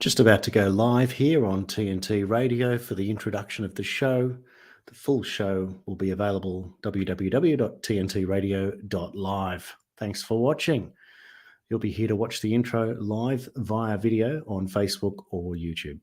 Just about to go live here on TNT Radio for the introduction of the show. The full show will be available www.tntradio.live. Thanks for watching. You'll be here to watch the intro live via video on Facebook or YouTube.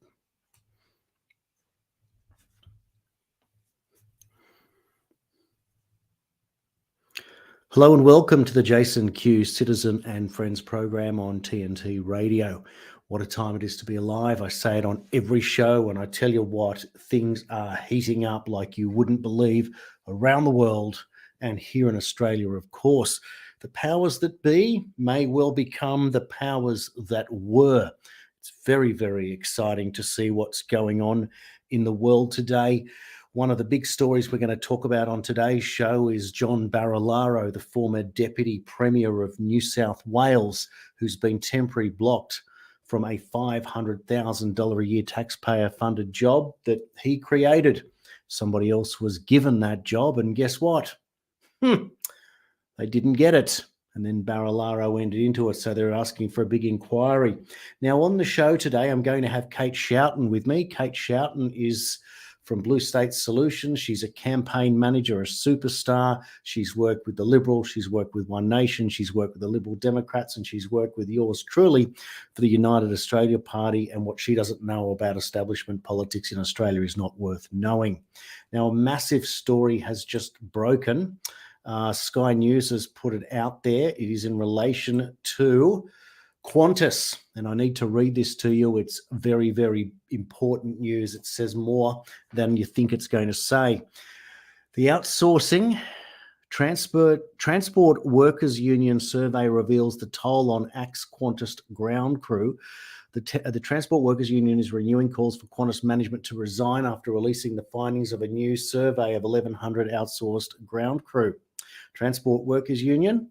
Hello and welcome to the Jason Q Citizen and Friends program on TNT Radio. What a time it is to be alive. I say it on every show, and I tell you what, things are heating up like you wouldn't believe around the world and here in Australia, of course. The powers that be may well become the powers that were. It's very, very exciting to see what's going on in the world today. One of the big stories we're going to talk about on today's show is John Barilaro, the former Deputy Premier of New South Wales, who's been temporarily blocked from a $500,000 a year taxpayer-funded job that he created. Somebody else was given that job, and guess what? They didn't get it. And then Barilaro entered into it, so they're asking for a big inquiry. Now, on the show today, I'm going to have Kate Schouten with me. Kate Schouten is from Blue State Solutions. She's a campaign manager, a superstar. She's worked with the Liberals, she's worked with One Nation, she's worked with the Liberal Democrats, and she's worked with yours truly for the United Australia Party. And what she doesn't know about establishment politics in Australia is not worth knowing. Now, a massive story has just broken. Sky News has put it out there. It is in relation to Qantas, and I need to read this to you. It's very, very important news. It says more than you think it's going to say. The outsourcing transport workers union survey reveals the toll on Qantas ground crew. The Transport Workers Union is renewing calls for Qantas management to resign after releasing the findings of a new survey of 1,100 outsourced ground crew. Transport Workers Union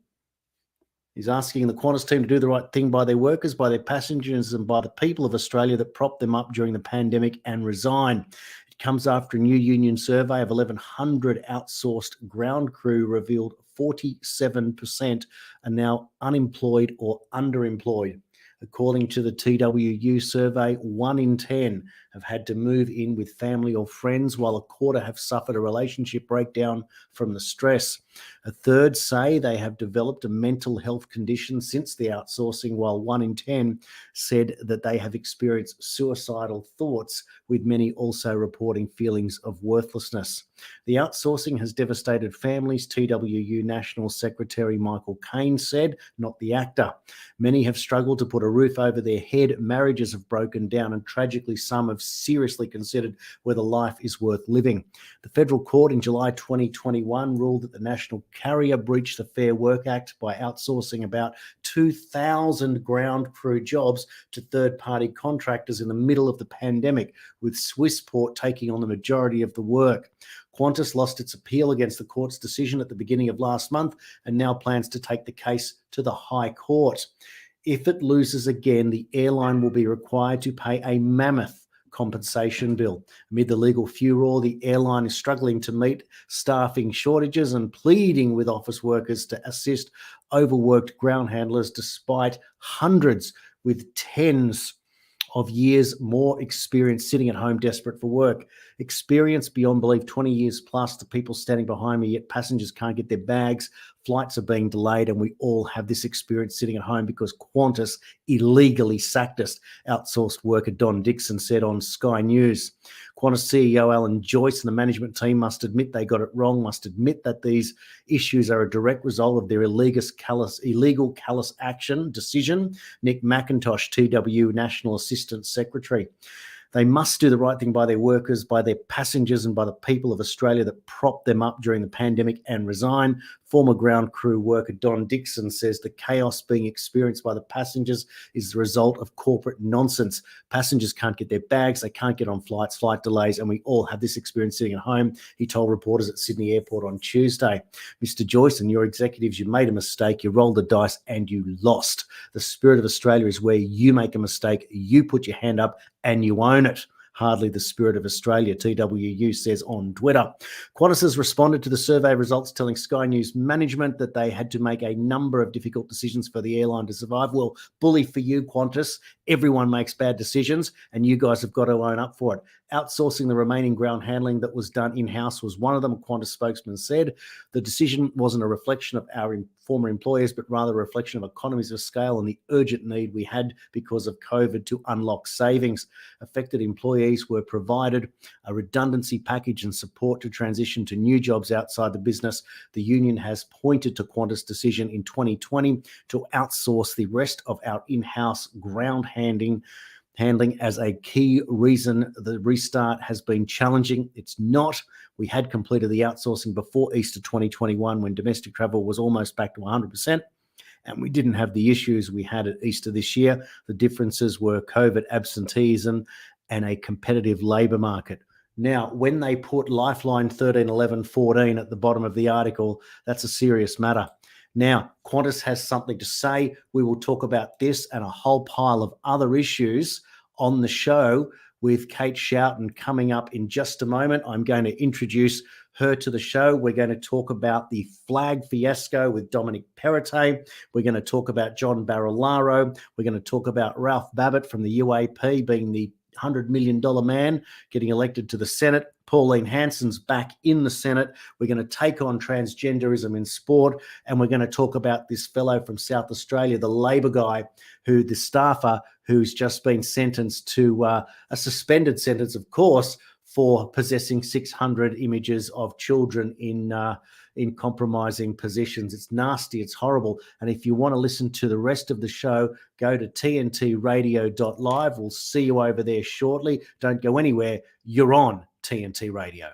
is asking the Qantas team to do the right thing by their workers, by their passengers, and by the people of Australia that propped them up during the pandemic and resign. It comes after a new union survey of 1,100 outsourced ground crew revealed 47% are now unemployed or underemployed. According to the TWU survey, 1 in 10 have had to move in with family or friends, while a quarter have suffered a relationship breakdown from the stress. A third say they have developed a mental health condition since the outsourcing, while 1 in 10 said that they have experienced suicidal thoughts, with many also reporting feelings of worthlessness. The outsourcing has devastated families, TWU National Secretary Michael Caine said, not the actor. Many have struggled to put a roof over their head, marriages have broken down, and tragically some have seriously considered whether life is worth living. The federal court in July 2021 ruled that the national carrier breached the Fair Work Act by outsourcing about 2,000 ground crew jobs to third-party contractors in the middle of the pandemic, with Swissport taking on the majority of the work. Qantas lost its appeal against the court's decision at the beginning of last month and now plans to take the case to the High Court. If it loses again, the airline will be required to pay a mammoth compensation bill. Amid the legal furor, the airline is struggling to meet staffing shortages and pleading with office workers to assist overworked ground handlers, despite hundreds with tens of years more experience sitting at home desperate for work. Experience beyond belief, 20 years plus. The people standing behind me, yet passengers can't get their bags. Flights are being delayed, and we all have this experience sitting at home because Qantas illegally sacked us, outsourced worker Don Dixon said on Sky News. Qantas CEO Alan Joyce and the management team must admit they got it wrong, must admit that these issues are a direct result of their illegal callous action decision. Nick McIntosh, TWU National Assistant Secretary. They must do the right thing by their workers, by their passengers, and by the people of Australia that propped them up during the pandemic and resign. Former ground crew worker Don Dixon says the chaos being experienced by the passengers is the result of corporate nonsense. Passengers can't get their bags, they can't get on flights, flight delays, and we all have this experience sitting at home, he told reporters at Sydney Airport on Tuesday. Mr. Joyce and your executives, you made a mistake, you rolled the dice and you lost. The spirit of Australia is where you make a mistake, you put your hand up and you own it. hardly the spirit of Australia, TWU says on Twitter. Qantas has responded to the survey results, telling Sky News management that they had to make a number of difficult decisions for the airline to survive. Well, bully for you, Qantas. Everyone makes bad decisions, and you guys have got to own up for it. Outsourcing the remaining ground handling that was done in-house was one of them, a Qantas spokesman said. The decision wasn't a reflection of our former employers, but rather a reflection of economies of scale and the urgent need we had because of COVID to unlock savings. Affected employees were provided a redundancy package and support to transition to new jobs outside the business. The union has pointed to Qantas' decision in 2020 to outsource the rest of our in-house ground handling as a key reason the restart has been challenging. It's not. We had completed the outsourcing before Easter 2021 when domestic travel was almost back to 100%. And we didn't have the issues we had at Easter this year. The differences were COVID absenteeism and a competitive labour market. Now, when they put Lifeline 13, 11, 14 at the bottom of the article, that's a serious matter. Now, Qantas has something to say. We will talk about this and a whole pile of other issues on the show with Kate Schouten coming up in just a moment. I'm going to introduce her to the show. We're going to talk about the flag fiasco with Dominic Perrottet. We're going to talk about John Barilaro. We're going to talk about Ralph Babbitt from the UAP being the $100 million man getting elected to the Senate. Pauline Hanson's back in the Senate. We're going to take on transgenderism in sport, and we're going to talk about this fellow from South Australia, the Labor guy, the staffer who's just been sentenced to a suspended sentence, of course, for possessing 600 images of children in compromising positions. It's nasty. It's horrible. And if you want to listen to the rest of the show, go to tntradio.live. We'll see you over there shortly. Don't go anywhere. You're on TNT Radio.